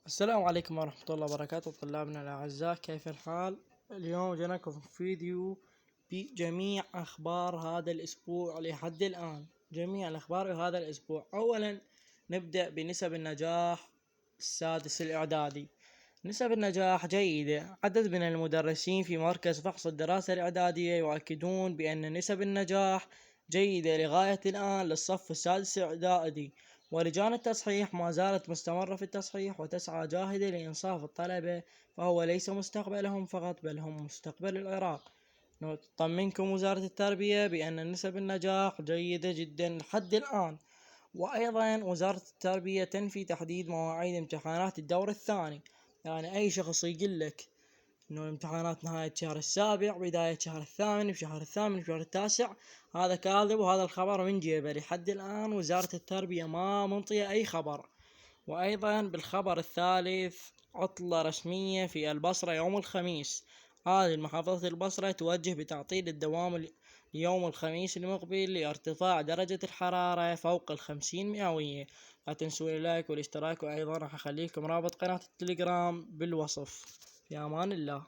السلام عليكم ورحمة الله وبركاته طلابنا الأعزاء، كيف الحال؟ اليوم جيناكم في فيديو بجميع أخبار هذا الأسبوع لحد الآن. جميع الأخبار هذا الأسبوع. أولا نبدأ بنسب النجاح السادس الإعدادي. نسب النجاح جيدة. عدد من المدرسين في مركز فحص الدراسة الإعدادية يؤكدون بأن نسب النجاح جيدة لغاية الآن للصف السادس الإعدادي، ولجان التصحيح ما زالت مستمرة في التصحيح وتسعى جاهدة لإنصاف الطلبة، فهو ليس مستقبلهم فقط بل هم مستقبل العراق. نطمنكم وزارة التربية بأن نسب النجاح جيدة جدا لحد الآن. وأيضا وزارة التربية تنفي تحديد مواعيد امتحانات الدور الثاني. يعني أي شخص يقولك إنه الامتحانات نهاية شهر السابع بداية شهر الثامن بشهر الثامن بشهر التاسع، هذا كاذب، وهذا الخبر من جيبه. لحد الآن وزارة التربية ما منطية أي خبر. وأيضا بالخبر الثالث، عطلة رسمية في البصرة يوم الخميس. هذه محافظة البصرة توجه بتعطيل الدوام ليوم الخميس المقبل لارتفاع درجة الحرارة فوق 50 مئوية. لا تنسوا اللايك والاشتراك، وأيضا راح أخليكم رابط قناة التليجرام بالوصف. في أمان الله.